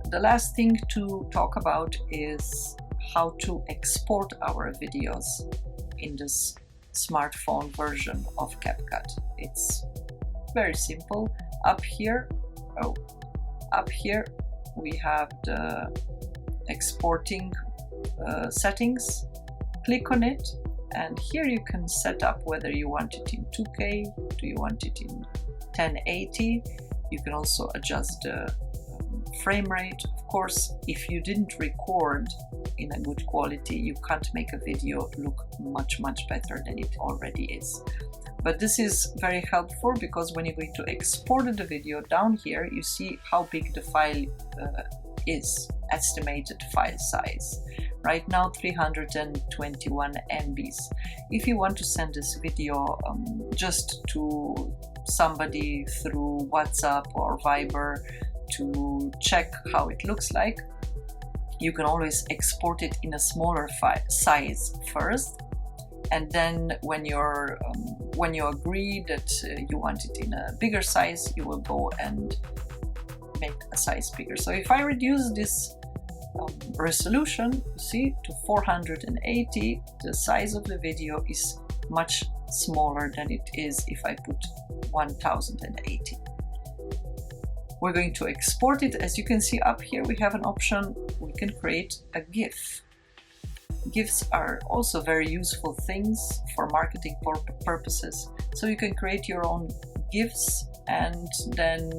The last thing to talk about is how to export our videos in this smartphone version of CapCut. It's very simple. Up here we have the exporting settings. Click on it, and here you can set up whether you want it in 2K, do you want it in 1080. You can also adjust the frame rate. Of course, if you didn't record in a good quality, you can't make a video look much better than it already is. But this is very helpful because when you're going to export the video, down here you see how big the file is, estimated file size. Right now 321 MBs. If you want to send this video just to somebody through WhatsApp or Viber to check how it looks like, you can always export it in a smaller size first, and then when you agree that you want it in a bigger size, you will go and make a size bigger. So if I reduce this resolution, you see, to 480, the size of the video is much smaller than it is if I put 1080. We're going to export it. As you can see up here, we have an option. We can create a GIF. GIFs are also very useful things for marketing purposes. So you can create your own GIFs, and then,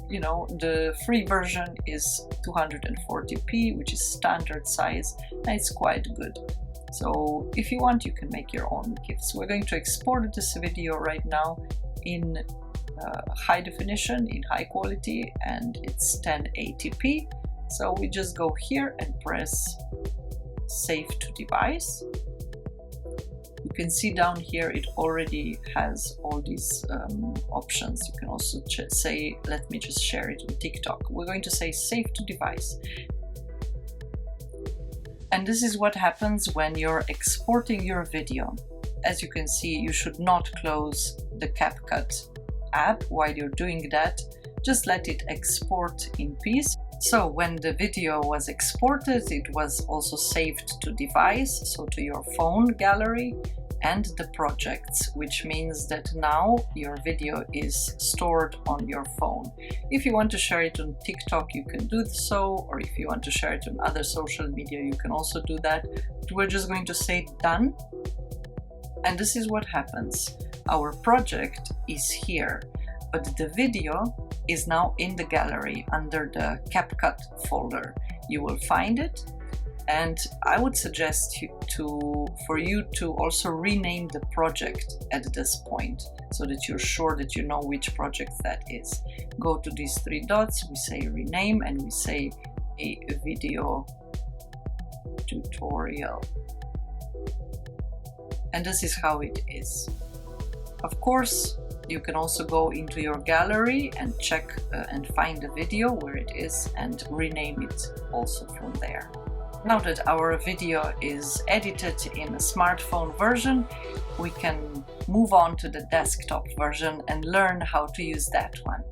you know, the free version is 240p, which is standard size, and it's quite good. So if you want, you can make your own GIFs. We're going to export this video right now in high definition, in high quality, and it's 1080p. So we just go here and press save to device. You can see down here it already has all these options. You can also say, let me just share it on TikTok. We're going to say save to device. And this is what happens when you're exporting your video. As you can see, you should not close the CapCut app while you're doing that. Just let it export in peace. So when the video was exported, it was also saved to device, so to your phone gallery and the projects, which means that now your video is stored on your phone. If you want to share it on TikTok, you can do so, or if you want to share it on other social media, you can also do that. We're just going to say done, and this is what happens. Our project is here, but the video is now in the gallery under the CapCut folder. You will find it, and I would suggest for you to also rename the project at this point, so that you're sure that you know which project that is. Go to these three dots, we say rename, and we say a video tutorial. And this is how it is. Of course, you can also go into your gallery and check and find the video where it is and rename it also from there. Now that our video is edited in a smartphone version, we can move on to the desktop version and learn how to use that one.